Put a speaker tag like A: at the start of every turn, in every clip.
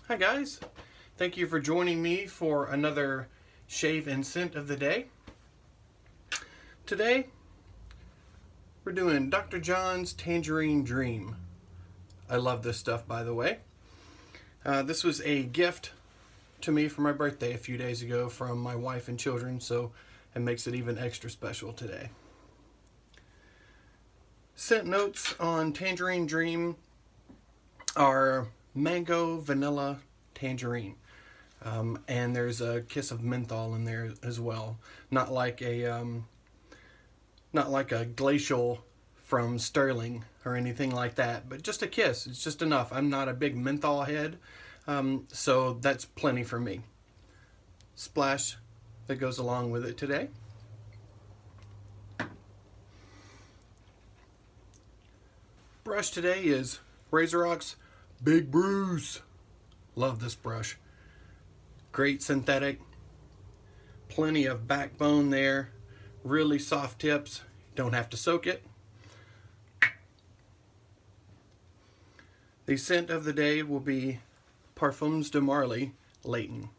A: Hi guys, thank you for joining me for another shave and scent of the day. Today we're doing Dr. John's Tangerine Dream. I love this stuff, by the way. This was a gift to me for my birthday a few days ago from my wife and children, so it makes it even extra special today. Scent notes on Tangerine Dream are mango, vanilla, tangerine, and there's a kiss of menthol in there as well. Not like a glacial from Sterling or anything like that, but just a kiss. It's just enough. I'm not a big menthol head, so that's plenty for me. Splash that goes along with it today. Brush today is Razorock's Big Bruce. Love this brush. Great synthetic. Plenty of backbone there. Really soft tips. Don't have to soak it. The scent of the day will be Parfums de Marly, Layton.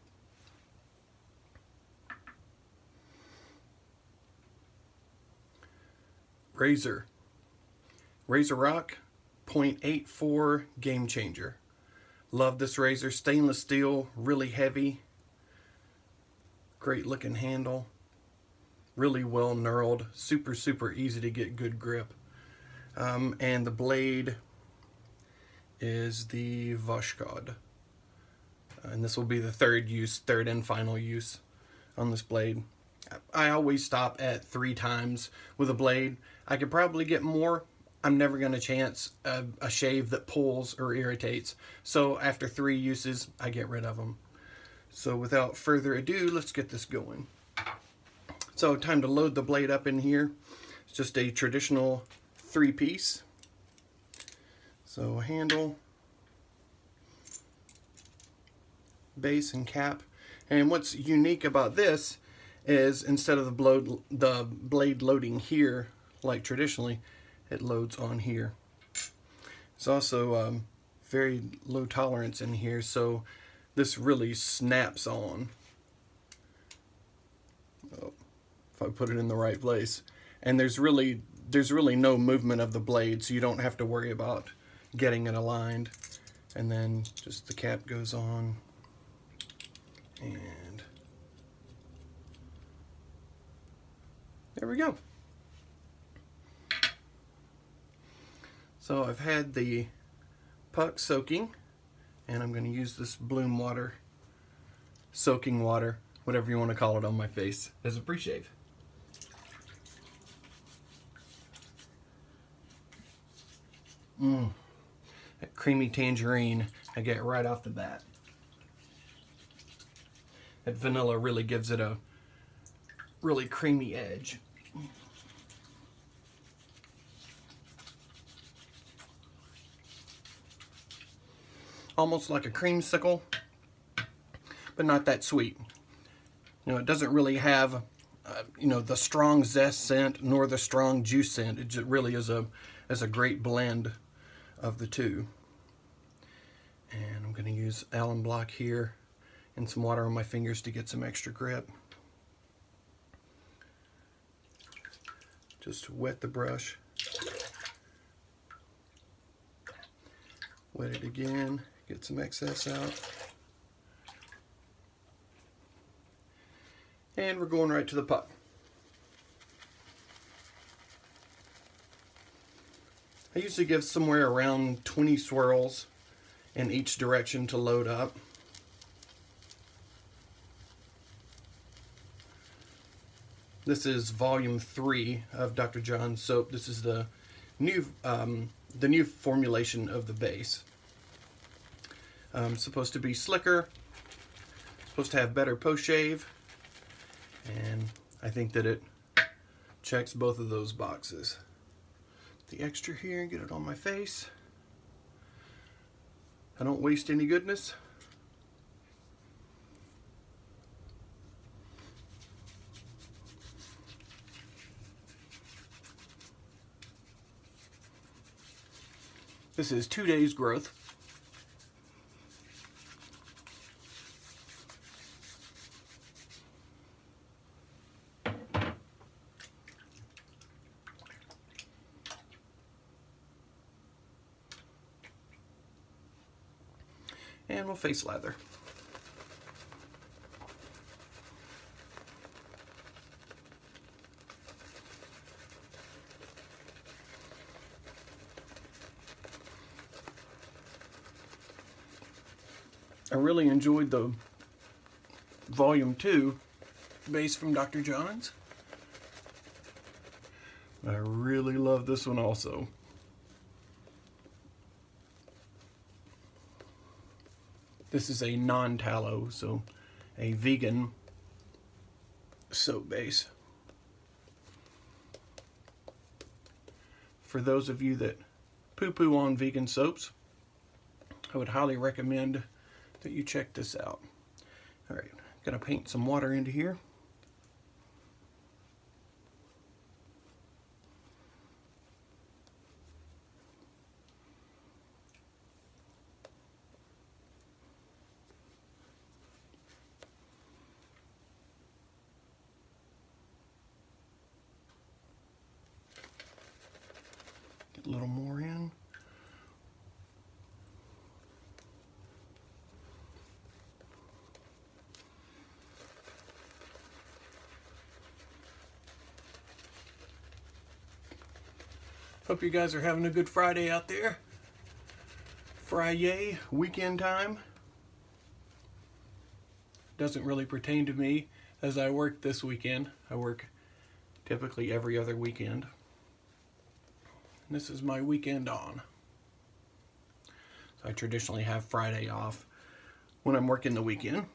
A: Razorock 0.84 Game Changer. Love this razor. Stainless steel, really heavy. Great looking handle. Really well knurled. Super easy to get good grip. And the blade is the Vashkod. And this will be the third and final use on this blade. I always stop at 3 times with a blade. I could probably get more. I'm never going to chance a shave that pulls or irritates. So after 3 uses, I get rid of them. So without further ado, let's get this going. So time to load the blade up in here. It's just a traditional 3-piece. So handle, base, and cap. And what's unique about this is instead of the blade loading here like traditionally, it loads on here. It's also very low tolerance in here, so this really snaps on. Oh, if I put it in the right place. And there's really no movement of the blade, so you don't have to worry about getting it aligned. And then just the cap goes on, and there we go. So I've had the puck soaking, and I'm going to use this bloom water, soaking water, whatever you want to call it, on my face as a pre-shave. That creamy tangerine I get right off the bat. That vanilla really gives it a really creamy edge. Almost like a creamsicle, but not that sweet. You know, it doesn't really have, the strong zest scent nor the strong juice scent. It just really is a great blend of the two. And I'm going to use alum block here and some water on my fingers to get some extra grip. Just wet the brush. Wet it again. Get some excess out. And we're going right to the puck. I usually give somewhere around 20 swirls in each direction to load up. This is volume 3 of Dr. John's soap. This is the new formulation of the base. Supposed to be slicker, supposed to have better post-shave, and I think that it checks both of those boxes. The extra here, get it on my face. I don't waste any goodness. This is 2 days growth. And we'll face lather. I really enjoyed the Volume 2 base from Dr. John's. I really love this one also. This is a non-tallow, so a vegan soap base. For those of you that poo-poo on vegan soaps, I would highly recommend that you check this out. Alright, gonna paint some water into here. Get a little more in. Hope you guys are having a good Friday out there. Friday, weekend time. Doesn't really pertain to me as I work this weekend. I work typically every other weekend. And this is my weekend on. So I traditionally have Friday off when I'm working the weekend.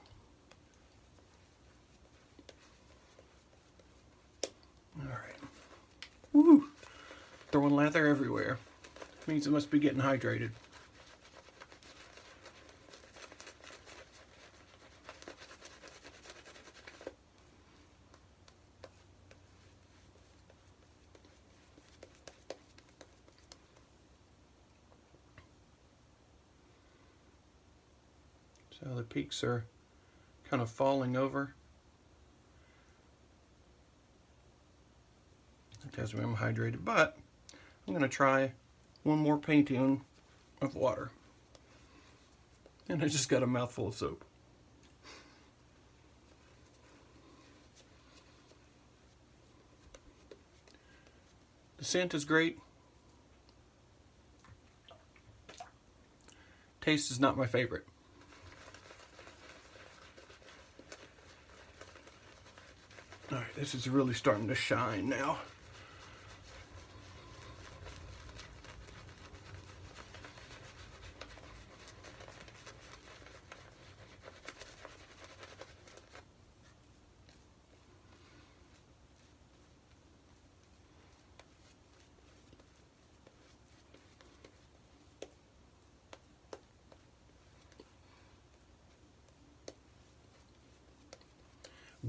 A: Alright. Woo! Throwing lather everywhere. Means it must be getting hydrated. So the peaks are kind of falling over. It tells me I'm hydrated, but I'm going to try one more painting of water. And I just got a mouthful of soap. The scent is great. Taste is not my favorite. Alright, this is really starting to shine now.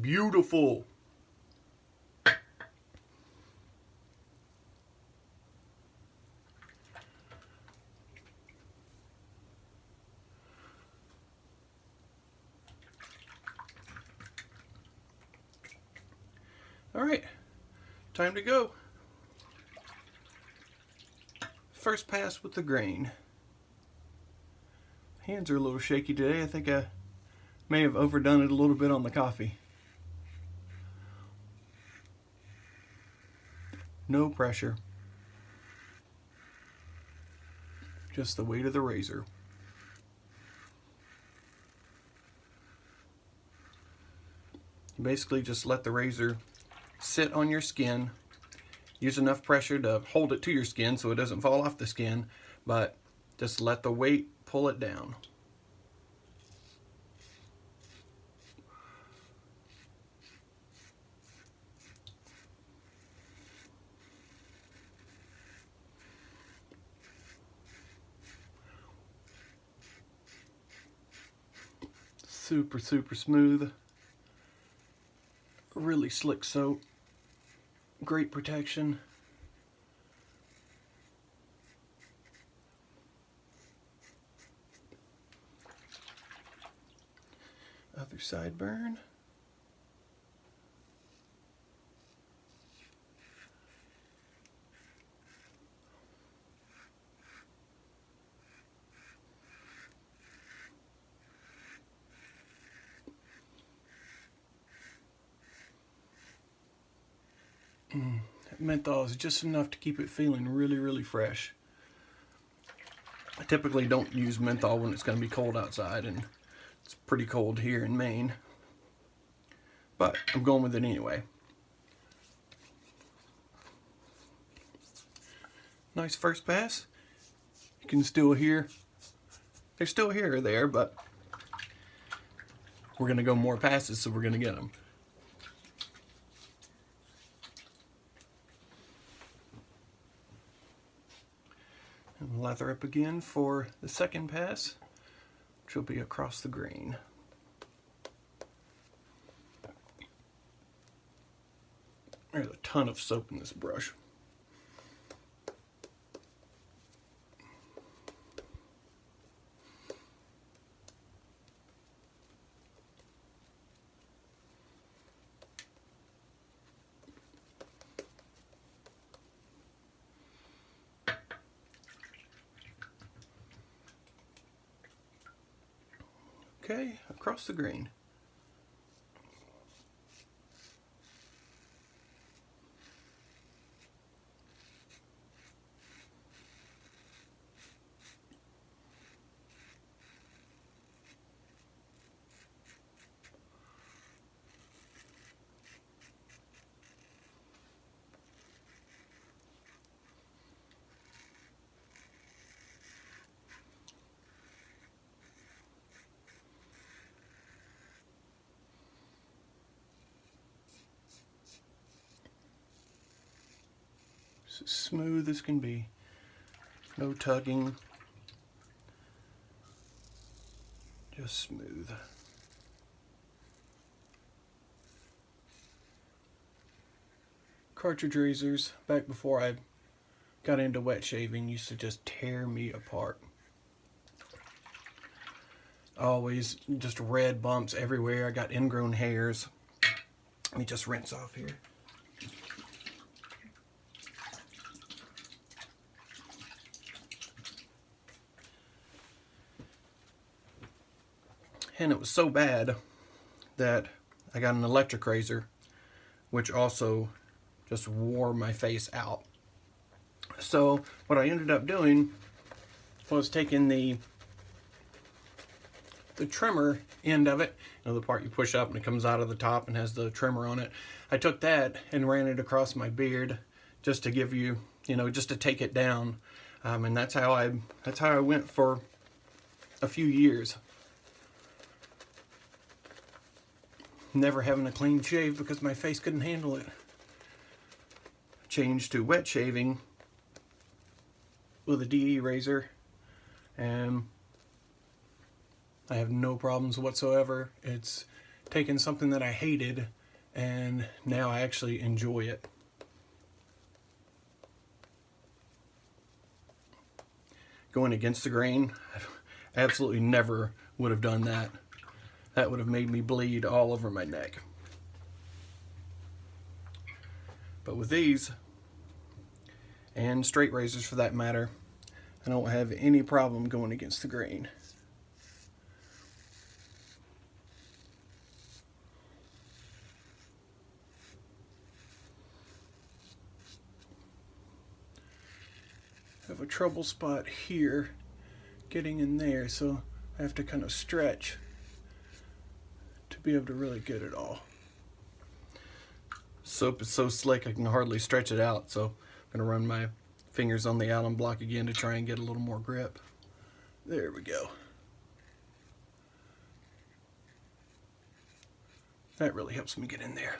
A: Beautiful. All right, time to go. First pass with the grain. Hands are a little shaky today. I think I may have overdone it a little bit on the coffee. No pressure. Just the weight of the razor. You basically just let the razor sit on your skin. Use enough pressure to hold it to your skin so it doesn't fall off the skin, but just let the weight pull it down. Super, super smooth. Really slick soap. Great protection. Other side burn. Menthol is just enough to keep it feeling really, really fresh. I typically don't use menthol when it's going to be cold outside, and it's pretty cold here in Maine. But I'm going with it anyway. Nice first pass. You can still hear, they're still here or there, but we're going to go more passes, so we're going to get them. And lather up again for the second pass, which will be across the green. There's a ton of soap in this brush. Okay, across the green. As smooth as can be. No tugging. Just smooth. Cartridge razors, back before I got into wet shaving, used to just tear me apart. Always just red bumps everywhere. I got ingrown hairs. Let me just rinse off here. And it was so bad that I got an electric razor, which also just wore my face out. So what I ended up doing was taking the trimmer end of it, you know, the part you push up and it comes out of the top and has the trimmer on it. I took that and ran it across my beard just to give you, you know, just to take it down. And that's how I went for a few years. Never having a clean shave because my face couldn't handle it. Changed to wet shaving with a DE razor, and I have no problems whatsoever. It's taken something that I hated and now I actually enjoy it. Going against the grain, I absolutely never would have done that. That would have made me bleed all over my neck. But with these, and straight razors for that matter, I don't have any problem going against the grain. I have a trouble spot here getting in there, so I have to kind of stretch to be able to really get it all. Soap is so slick I can hardly stretch it out, so I'm going to run my fingers on the Allen block again to try and get a little more grip. There we go. That really helps me get in there.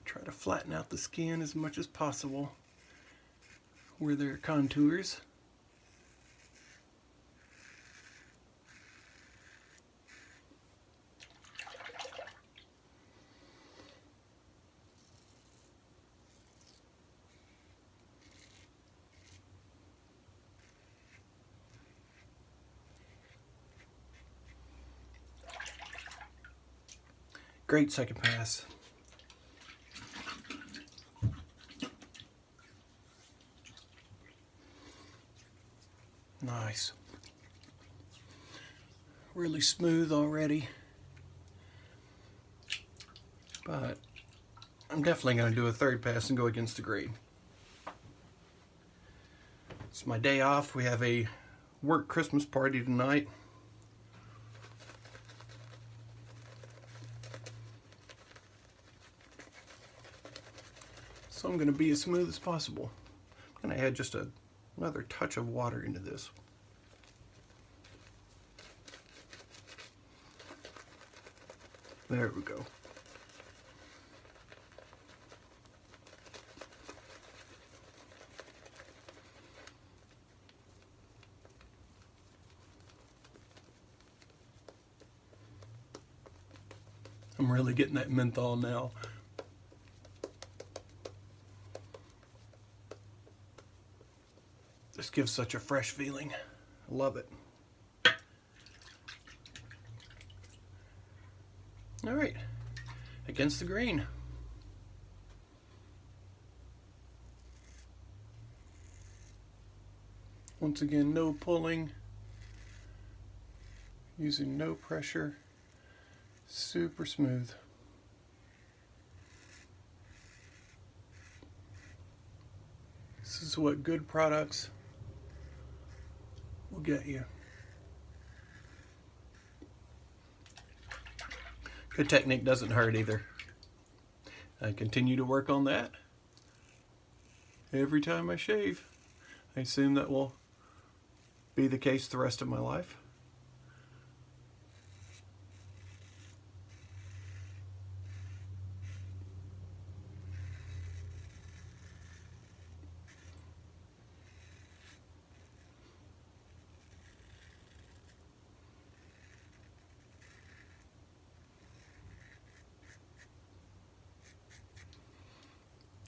A: Try to flatten out the skin as much as possible where there are contours. Great second pass. Nice. Really smooth already. But I'm definitely going to do a third pass and go against the grain. It's my day off. We have a work Christmas party tonight. So I'm going to be as smooth as possible. I'm going to add just another touch of water into this. There we go. I'm really getting that menthol now. This gives such a fresh feeling. I love it. All right, against the grain. Once again, no pulling, using no pressure, super smooth. This is what good products will get you. Good technique doesn't hurt either. I continue to work on that every time I shave. I assume that will be the case the rest of my life.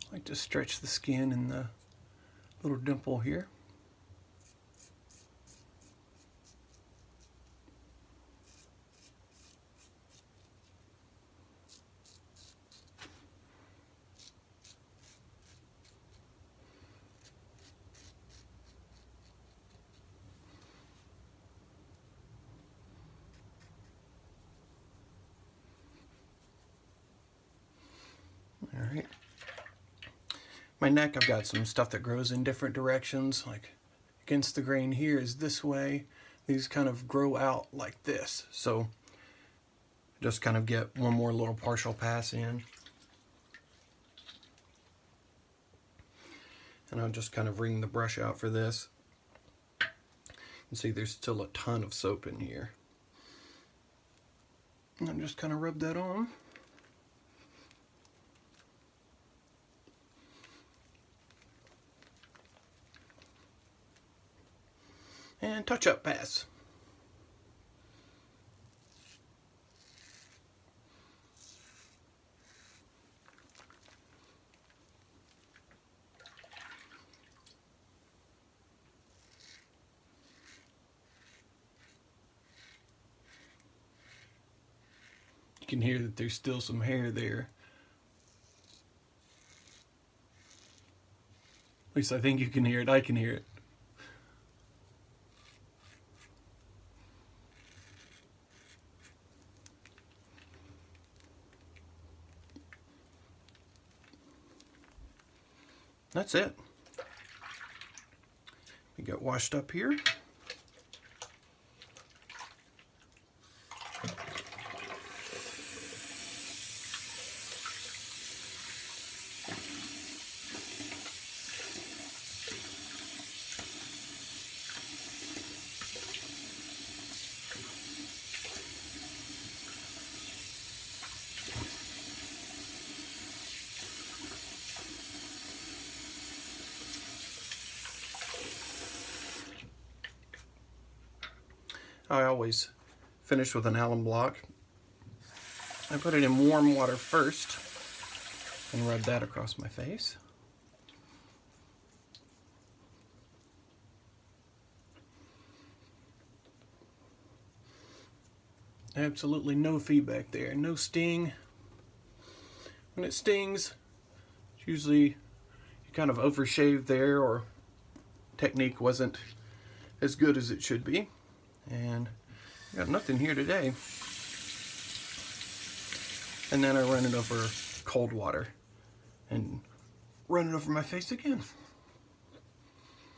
A: I like to stretch the skin in the little dimple here. All right. My neck, I've got some stuff that grows in different directions, like against the grain here is this way. These kind of grow out like this. So just kind of get one more little partial pass in. And I'll just kind of wring the brush out for this. You see there's still a ton of soap in here. And I'm just kind of rub that on. And touch-up pass. You can hear that there's still some hair there. At least I think you can hear it. I can hear it. That's it. We got washed up here. I always finish with an alum block. I put it in warm water first and rub that across my face. Absolutely no feedback there, no sting, when it stings, it's usually you kind of overshave there, or technique wasn't as good as it should be. And I got nothing here today. And then I run it over cold water and run it over my face again.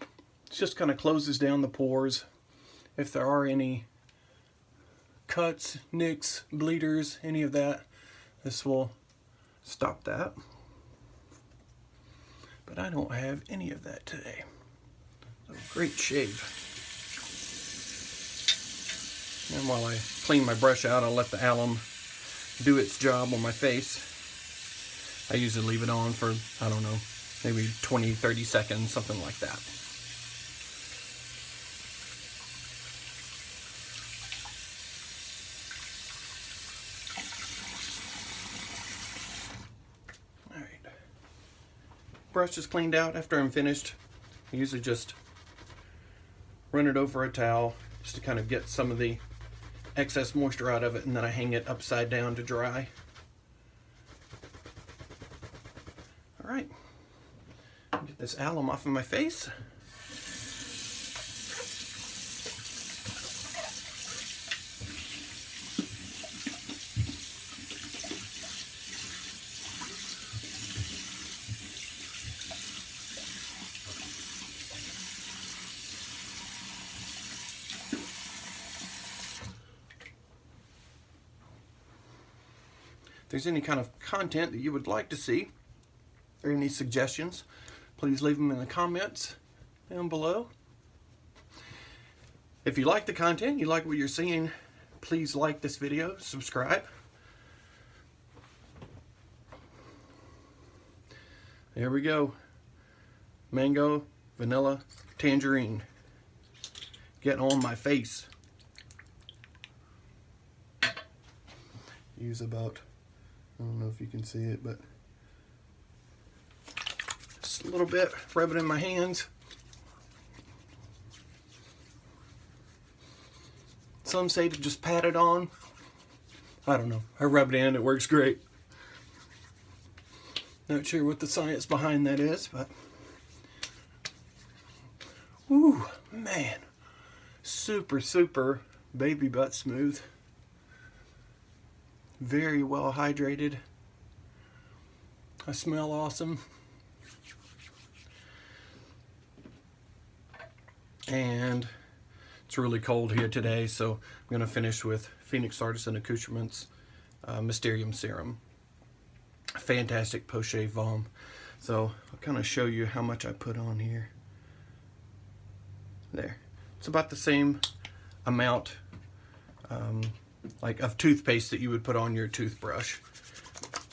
A: It just kind of closes down the pores. If there are any cuts, nicks, bleeders, any of that, this will stop that. But I don't have any of that today. So great shave. And while I clean my brush out, I'll let the alum do its job on my face. I usually leave it on for, I don't know, maybe 20, 30 seconds, something like that. Alright. Brush is cleaned out after I'm finished. I usually just run it over a towel just to kind of get some of the excess moisture out of it, and then I hang it upside down to dry. Alright, get this alum off of my face. If there's any kind of content that you would like to see, or any suggestions, please leave them in the comments down below. If you like the content, you like what you're seeing, please like this video, subscribe. There we go. Mango, vanilla, tangerine. Get on my face. Use about, I don't know if you can see it, but just a little bit, rub it in my hands. Some say to just pat it on. I don't know. I rub it in, it works great. Not sure what the science behind that is, but ooh, man. Super, super baby butt smooth. Very well hydrated. I smell awesome. And it's really cold here today, so I'm going to finish with Phoenix Artisan Accoutrements Mysterium Serum. Fantastic post-shave balm. So I'll kind of show you how much I put on here. There. It's about the same amount like of toothpaste that you would put on your toothbrush.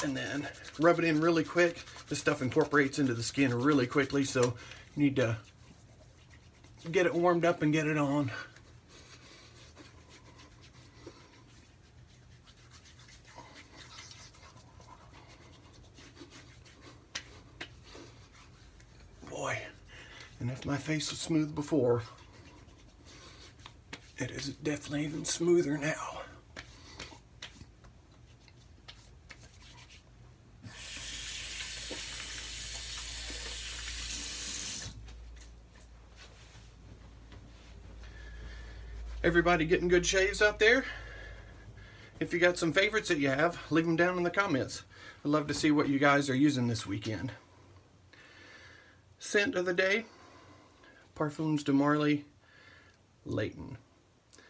A: And then rub it in really quick. This stuff incorporates into the skin really quickly, so you need to get it warmed up and get it on. Boy, and if my face was smooth before, it is definitely even smoother now. Everybody getting good shaves out there? If you got some favorites that you have, leave them down in the comments. I'd love to see what you guys are using this weekend. Scent of the day, Parfums de Marly, Layton.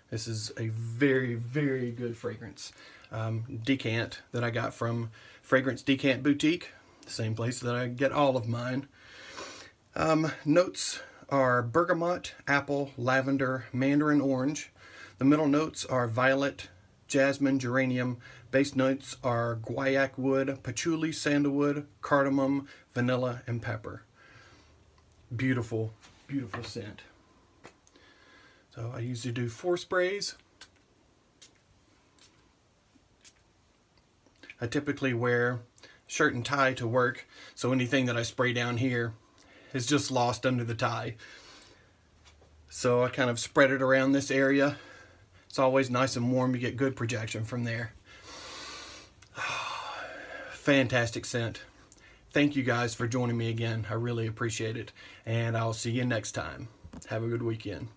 A: This is a very, very good fragrance decant that I got from Fragrance Decant Boutique, the same place that I get all of mine. Notes are bergamot, apple, lavender, mandarin orange. The middle notes are violet, jasmine, geranium. Base notes are guaiac wood, patchouli, sandalwood, cardamom, vanilla, and pepper. Beautiful, beautiful scent. So I usually do 4 sprays. I typically wear shirt and tie to work, so anything that I spray down here is just lost under the tie. So I kind of spread it around this area. It's always nice and warm. You get good projection from there. Fantastic scent. Thank you guys for joining me again. I really appreciate it. And I'll see you next time. Have a good weekend.